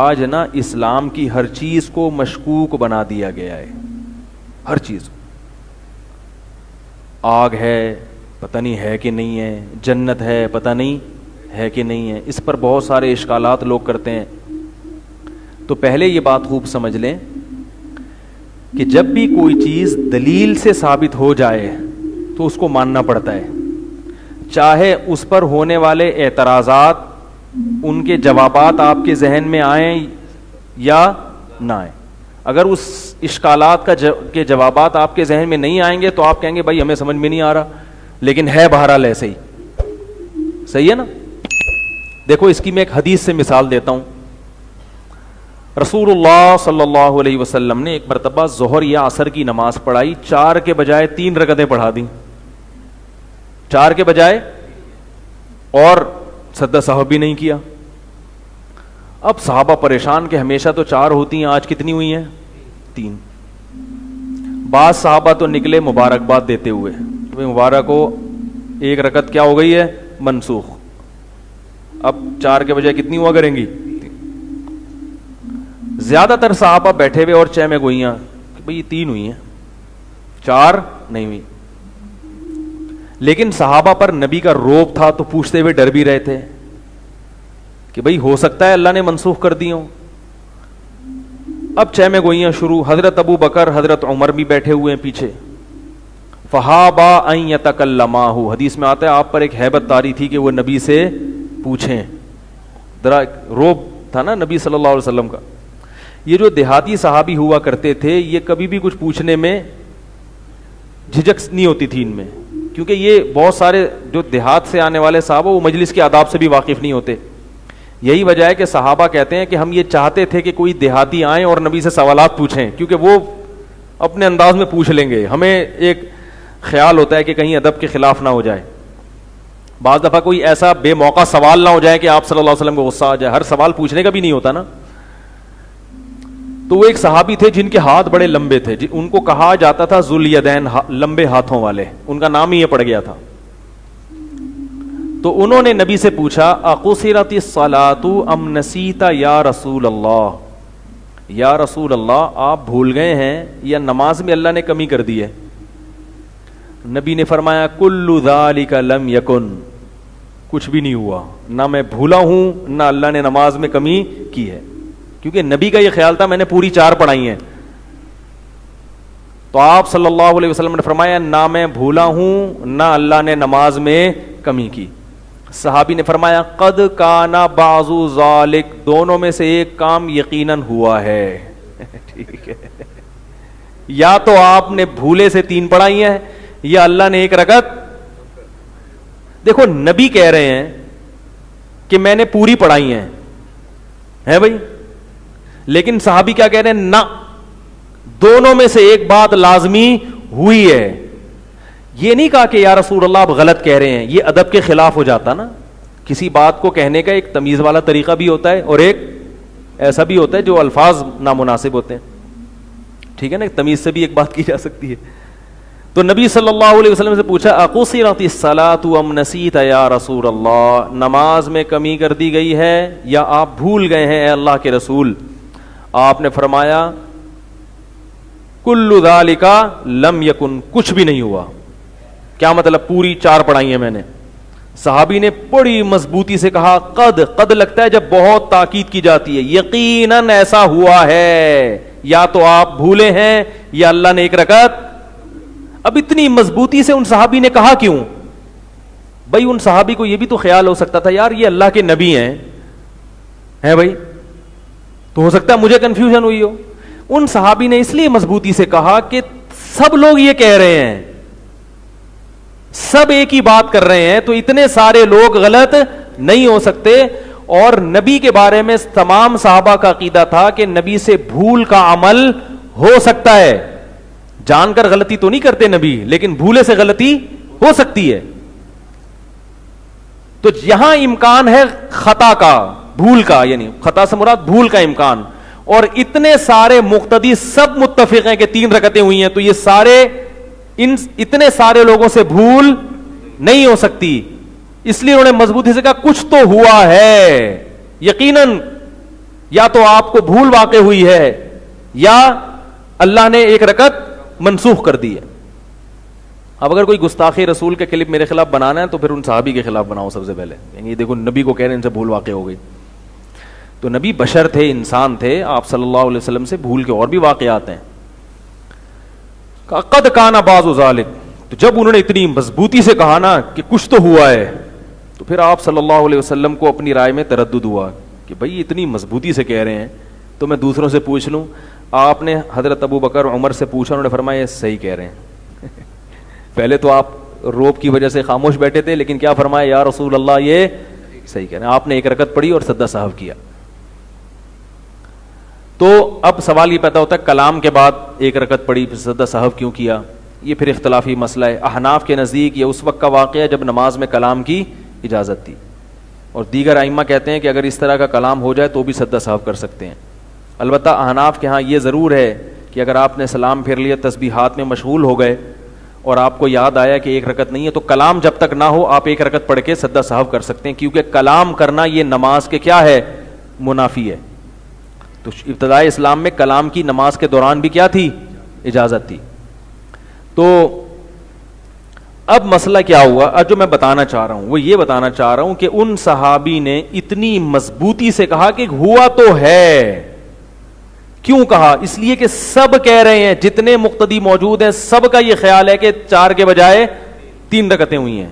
آج نا اسلام کی ہر چیز کو مشکوک بنا دیا گیا ہے. ہر چیز. آگ ہے پتہ نہیں ہے کہ نہیں ہے, جنت ہے پتہ نہیں ہے کہ نہیں ہے, اس پر بہت سارے اشکالات لوگ کرتے ہیں. تو پہلے یہ بات خوب سمجھ لیں کہ جب بھی کوئی چیز دلیل سے ثابت ہو جائے تو اس کو ماننا پڑتا ہے, چاہے اس پر ہونے والے اعتراضات, ان کے جوابات آپ کے ذہن میں آئیں یا نہ آئیں. اگر اس اشکالات کے جوابات آپ کے ذہن میں نہیں آئیں گے تو آپ کہیں گے بھائی ہمیں سمجھ میں نہیں آ رہا, لیکن ہے بہرحال ایسے ہی. صحیح ہے نا. دیکھو اس کی میں ایک حدیث سے مثال دیتا ہوں. رسول اللہ صلی اللہ علیہ وسلم نے ایک مرتبہ ظہر یا عصر کی نماز پڑھائی, 4 کے بجائے 3 رکعتیں پڑھا دیں, 4 کے بجائے, اور سجدہ سہو بھی نہیں کیا. اب صحابہ پریشان کہ ہمیشہ تو 4 ہوتی ہیں, آج کتنی ہوئی ہیں؟ 3. بعض صحابہ تو نکلے مبارکباد دیتے ہوئے, مبارک ہو, 1 رکعت کیا ہو گئی ہے؟ منسوخ. اب 4 کے بجائے کتنی ہوا کریں گی؟ 3. زیادہ تر صحابہ بیٹھے ہوئے اور چہ میں گوئیاں کہ بھئی 3 ہوئی ہیں, 4 نہیں ہوئی. لیکن صحابہ پر نبی کا روب تھا تو پوچھتے ہوئے ڈر بھی رہے تھے کہ بھئی ہو سکتا ہے اللہ نے منسوخ کر دی ہوں. اب چہ میں گوئیاں شروع. حضرت ابو بکر حضرت عمر بھی بیٹھے ہوئے ہیں پیچھے. فہابا ان یتکلما, حدیث میں آتا ہے آپ پر ایک ہیبت طاری تھی کہ وہ نبی سے پوچھیں, ذرا روب تھا نا نبی صلی اللہ علیہ وسلم کا. یہ جو دیہاتی صحابی ہوا کرتے تھے یہ کبھی بھی کچھ پوچھنے میں جھجک نہیں ہوتی تھی ان میں, کیونکہ یہ بہت سارے جو دیہات سے آنے والے صحابہ وہ مجلس کے آداب سے بھی واقف نہیں ہوتے. یہی وجہ ہے کہ صحابہ کہتے ہیں کہ ہم یہ چاہتے تھے کہ کوئی دیہاتی آئیں اور نبی سے سوالات پوچھیں, کیونکہ وہ اپنے انداز میں پوچھ لیں گے. ہمیں ایک خیال ہوتا ہے کہ کہیں ادب کے خلاف نہ ہو جائے, بعض دفعہ کوئی ایسا بے موقع سوال نہ ہو جائے کہ آپ صلی اللہ علیہ وسلم کو غصہ آ جائے. ہر سوال پوچھنے کا بھی نہیں ہوتا نا. تو وہ ایک صحابی تھے جن کے ہاتھ بڑے لمبے تھے, ان کو کہا جاتا تھا ذوالیدین, لمبے ہاتھوں والے, ان کا نام ہی یہ پڑ گیا تھا. تو انہوں نے نبی سے پوچھا اقصرت الصلاۃ ام نسیت یا رسول اللہ, یا رسول اللہ آپ بھول گئے ہیں یا نماز میں اللہ نے کمی کر دی ہے؟ نبی نے فرمایا کل ذالک لم یکن, کچھ بھی نہیں ہوا, نہ میں بھولا ہوں نہ اللہ نے نماز میں کمی کی ہے. کیونکہ نبی کا یہ خیال تھا میں نے پوری 4 پڑھائی ہیں. تو آپ صلی اللہ علیہ وسلم نے فرمایا نہ میں بھولا ہوں نہ اللہ نے نماز میں کمی کی. صحابی نے فرمایا قد کان بعض ذالک, دونوں میں سے ایک کام یقیناً ہوا ہے. ٹھیک ہے, یا تو آپ نے بھولے سے 3 پڑھائی ہیں یا اللہ نے 1 رکعت. دیکھو نبی کہہ رہے ہیں کہ میں نے پوری پڑھائی ہیں, ہے بھائی, لیکن صحابی کیا کہہ رہے ہیں؟ نہ, دونوں میں سے ایک بات لازمی ہوئی ہے. یہ نہیں کہا کہ یا رسول اللہ آپ غلط کہہ رہے ہیں, یہ ادب کے خلاف ہو جاتا نا. کسی بات کو کہنے کا ایک تمیز والا طریقہ بھی ہوتا ہے اور ایک ایسا بھی ہوتا ہے جو الفاظ نامناسب ہوتے ہیں. ٹھیک ہے نا, تمیز سے بھی ایک بات کی جا سکتی ہے. تو نبی صلی اللہ علیہ وسلم سے پوچھا اقصرت الصلاۃ ام نسیت یا رسول اللہ, نماز میں کمی کر دی گئی ہے یا آپ بھول گئے ہیں اے اللہ کے رسول؟ آپ نے فرمایا کل ذالک لم یکن, کچھ بھی نہیں ہوا. کیا مطلب؟ پوری 4 پڑھائی ہیں میں نے. صحابی نے بڑی مضبوطی سے کہا قد, قد لگتا ہے جب بہت تاکید کی جاتی ہے, یقیناً ایسا ہوا ہے, یا تو آپ بھولے ہیں یا اللہ نے 1 رکعت. اب اتنی مضبوطی سے ان صحابی نے کہا کیوں؟ بھائی ان صحابی کو یہ بھی تو خیال ہو سکتا تھا یار یہ اللہ کے نبی ہیں بھائی, تو ہو سکتا ہے مجھے کنفیوژن ہوئی ہو. ان صحابی نے اس لیے مضبوطی سے کہا کہ سب لوگ یہ کہہ رہے ہیں, سب ایک ہی بات کر رہے ہیں, تو اتنے سارے لوگ غلط نہیں ہو سکتے. اور نبی کے بارے میں تمام صحابہ کا عقیدہ تھا کہ نبی سے بھول کا عمل ہو سکتا ہے. جان کر غلطی تو نہیں کرتے نبی, لیکن بھولے سے غلطی ہو سکتی ہے. تو یہاں امکان ہے خطا کا, بھول کا, یعنی خطا سے مراد بھول کا امکان. اور اتنے سارے مقتدی سب متفق ہیں کہ 3 رکعتیں ہوئی ہیں, تو یہ سارے اتنے سارے لوگوں سے بھول نہیں ہو سکتی. اس لیے انہوں نے مضبوطی سے کہا کچھ تو ہوا ہے, یقیناً یا تو آپ کو بھول واقع ہوئی ہے یا اللہ نے ایک رکعت منسوخ کر دی ہے. اب اگر کوئی گستاخی رسول کے کلپ میرے خلاف بنانا ہے تو پھر ان صحابی کے خلاف بناؤ سب سے پہلے. یہ دیکھو نبی کو کہہ رہے ہیں ان سے بھول واقع ہو گئی. تو نبی بشر تھے, انسان تھے, آپ صلی اللہ علیہ وسلم سے بھول کے اور بھی واقعات ہیں. قد کان بعض ذلک, تو جب انہوں نے اتنی مضبوطی سے کہا نا کہ کچھ تو ہوا ہے, تو پھر آپ صلی اللہ علیہ وسلم کو اپنی رائے میں تردد ہوا کہ بھائی اتنی مضبوطی سے کہہ رہے ہیں تو میں دوسروں سے پوچھ لوں. آپ نے حضرت ابو بکر عمر سے پوچھا, انہوں نے فرمایا یہ صحیح کہہ رہے ہیں. پہلے تو آپ روب کی وجہ سے خاموش بیٹھے تھے, لیکن کیا فرمایا, یا رسول اللہ یہ صحیح کہہ رہے ہیں. آپ نے ایک رکعت پڑھی اور سجدہ سہو کیا. تو اب سوال یہ پیدا ہوتا ہے کلام کے بعد ایک رکعت پڑھی پھر سجدہ سہو کیوں کیا؟ یہ پھر اختلافی مسئلہ ہے. احناف کے نزدیک یہ اس وقت کا واقعہ ہے جب نماز میں کلام کی اجازت تھی, اور دیگر ائمہ کہتے ہیں کہ اگر اس طرح کا کلام ہو جائے تو بھی سجدہ سہو کر سکتے ہیں. البتہ احناف کے ہاں یہ ضرور ہے کہ اگر آپ نے سلام پھیر لیا, تسبیحات میں مشغول ہو گئے اور آپ کو یاد آیا کہ ایک رکعت نہیں ہے, تو کلام جب تک نہ ہو آپ ایک رکعت پڑھ کے سجدہ سہو کر سکتے ہیں, کیونکہ کلام کرنا یہ نماز کے کیا ہے, منافی ہے. تو ابتدائی اسلام میں کلام کی نماز کے دوران بھی کیا تھی, اجازت تھی. تو اب مسئلہ کیا ہوا, اب جو میں بتانا چاہ رہا ہوں وہ یہ بتانا چاہ رہا ہوں کہ ان صحابی نے اتنی مضبوطی سے کہا کہ ہوا تو ہے. کیوں کہا؟ اس لیے کہ سب کہہ رہے ہیں, جتنے مقتدی موجود ہیں سب کا یہ خیال ہے کہ 4 کے بجائے 3 رکعتیں ہوئی ہیں.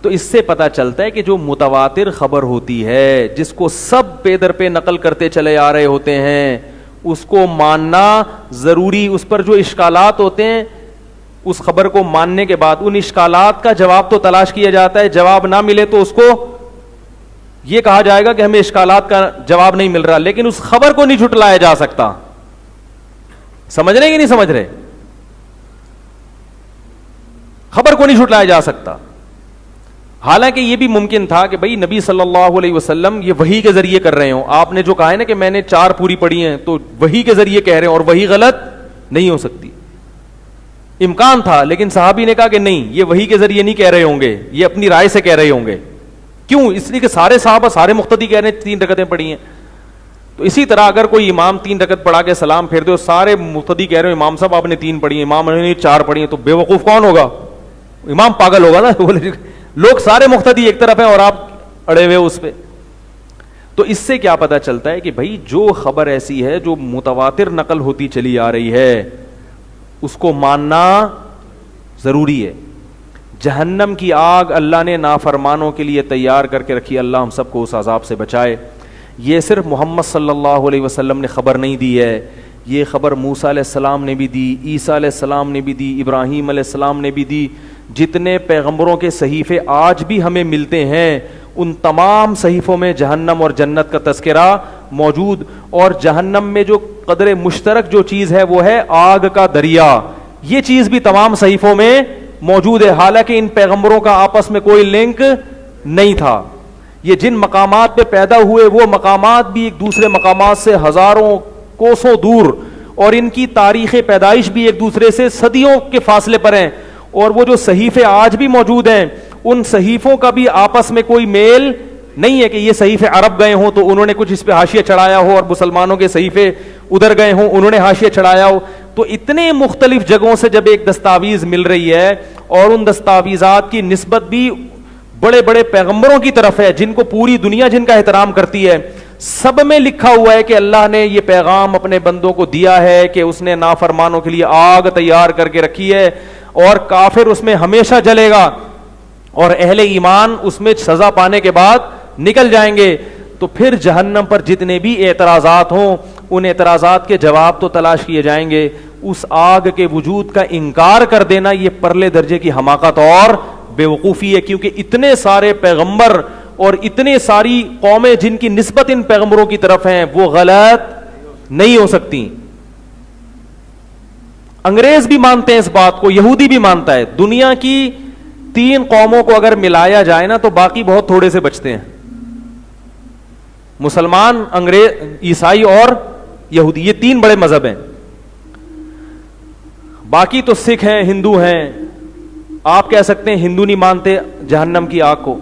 تو اس سے پتا چلتا ہے کہ جو متواتر خبر ہوتی ہے, جس کو سب پہ در پہ نقل کرتے چلے آ رہے ہوتے ہیں, اس کو ماننا ضروری. اس پر جو اشکالات ہوتے ہیں اس خبر کو ماننے کے بعد ان اشکالات کا جواب تو تلاش کیا جاتا ہے. جواب نہ ملے تو اس کو یہ کہا جائے گا کہ ہمیں اشکالات کا جواب نہیں مل رہا, لیکن اس خبر کو نہیں جھٹلایا جا سکتا. سمجھ رہے کہ نہیں سمجھ رہے؟ خبر کو نہیں جھٹلایا جا سکتا. حالانکہ یہ بھی ممکن تھا کہ بھئی نبی صلی اللہ علیہ وسلم یہ وحی کے ذریعے کر رہے ہوں. آپ نے جو کہا ہے نا کہ میں نے 4 پوری پڑھی ہیں, تو وحی کے ذریعے کہہ رہے ہیں اور وحی غلط نہیں ہو سکتی. امکان تھا, لیکن صحابی نے کہا کہ نہیں, یہ وحی کے ذریعے نہیں کہہ رہے ہوں گے, یہ اپنی رائے سے کہہ رہے ہوں گے. کیوں؟ اس لیے کہ سارے صحابہ, سارے مقتدی کہہ رہے ہیں 3 رکعتیں پڑھی ہیں. تو اسی طرح اگر کوئی امام 3 رکعت پڑھا کے سلام پھیر دے, سارے مقتدی کہہ رہے ہیں امام صاحب آپ نے 3 پڑھی ہیں, امام نے 4 پڑھی ہیں, تو بے وقوف کون ہوگا؟ امام پاگل ہوگا نا. لوگ سارے مقتدی ایک طرف ہیں اور آپ اڑے ہوئے اس پہ. تو اس سے کیا پتا چلتا ہے کہ بھائی جو خبر ایسی ہے جو متواتر نقل ہوتی چلی آ رہی ہے اس کو ماننا ضروری ہے. جہنم کی آگ اللہ نے نافرمانوں کے لیے تیار کر کے رکھی, اللہ ہم سب کو اس عذاب سے بچائے. یہ صرف محمد صلی اللہ علیہ وسلم نے خبر نہیں دی ہے, یہ خبر موسیٰ علیہ السلام نے بھی دی, عیسیٰ علیہ السلام نے بھی دی, ابراہیم علیہ السلام نے بھی دی. جتنے پیغمبروں کے صحیفے آج بھی ہمیں ملتے ہیں ان تمام صحیفوں میں جہنم اور جنت کا تذکرہ موجود. اور جہنم میں جو قدر مشترک جو چیز ہے وہ ہے آگ کا دریا. یہ چیز بھی تمام صحیفوں میں موجود ہے, حالانکہ ان پیغمبروں کا آپس میں کوئی لنک نہیں تھا. یہ جن مقامات پہ پیدا ہوئے وہ مقامات بھی ایک دوسرے مقامات سے ہزاروں کوسوں دور, اور ان کی تاریخ پیدائش بھی ایک دوسرے سے صدیوں کے فاصلے پر ہیں. اور وہ جو صحیفے آج بھی موجود ہیں ان صحیفوں کا بھی آپس میں کوئی میل نہیں ہے کہ یہ صحیفے عرب گئے ہوں تو انہوں نے کچھ اس پہ حاشیہ چڑھایا ہو, اور مسلمانوں کے صحیفے ادھر گئے ہوں انہوں نے حاشیہ چڑھایا ہو. تو اتنے مختلف جگہوں سے جب ایک دستاویز مل رہی ہے اور ان دستاویزات کی نسبت بھی بڑے بڑے پیغمبروں کی طرف ہے جن کو پوری دنیا جن کا احترام کرتی ہے, سب میں لکھا ہوا ہے کہ اللہ نے یہ پیغام اپنے بندوں کو دیا ہے کہ اس نے نافرمانوں کے لیے آگ تیار کر کے رکھی ہے اور کافر اس میں ہمیشہ جلے گا اور اہل ایمان اس میں سزا پانے کے بعد نکل جائیں گے. تو پھر جہنم پر جتنے بھی اعتراضات ہوں ان اعتراضات کے جواب تو تلاش کیے جائیں گے. اس آگ کے وجود کا انکار کر دینا یہ پرلے درجے کی حماقت اور بے وقوفی ہے, کیونکہ اتنے سارے پیغمبر اور اتنے ساری قومیں جن کی نسبت ان پیغمبروں کی طرف ہیں وہ غلط نہیں ہو سکتی. انگریز بھی مانتے ہیں اس بات کو, یہودی بھی مانتا ہے. دنیا کی 3 قوموں کو اگر ملایا جائے نا تو باقی بہت تھوڑے سے بچتے ہیں, مسلمان, انگریز, عیسائی اور یہودی. یہ 3 بڑے مذہب ہیں. باقی تو سکھ ہیں, ہندو ہیں. آپ کہہ سکتے ہیں ہندو نہیں مانتے جہنم کی آگ کو,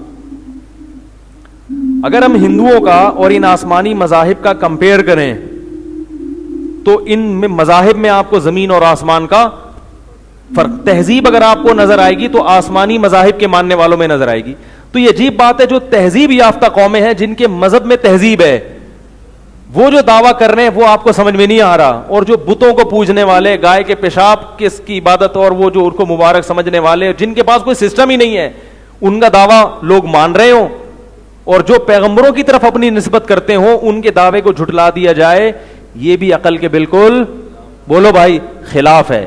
اگر ہم ہندوؤں کا اور ان آسمانی مذاہب کا کمپیئر کریں تو ان میں مذاہب میں آپ کو زمین اور آسمان کا فرق. تہذیب اگر آپ کو نظر آئے گی تو آسمانی مذاہب کے ماننے والوں میں نظر آئے گی. تو یہ عجیب بات ہے, جو تہذیب یافتہ قومیں ہیں جن کے مذہب میں تہذیب ہے, وہ جو دعویٰ کر رہے ہیں وہ آپ کو سمجھ میں نہیں آ رہا. اور جو بتوں کو پوجنے والے, گائے کے پیشاب کس کی عبادت اور وہ جو ان کو مبارک سمجھنے والے, جن کے پاس کوئی سسٹم ہی نہیں ہے, ان کا دعویٰ لوگ مان رہے ہوں, اور جو پیغمبروں کی طرف اپنی نسبت کرتے ہوں ان کے دعوے کو جھٹلا دیا جائے, یہ بھی عقل کے بالکل, بولو بھائی, خلاف ہے.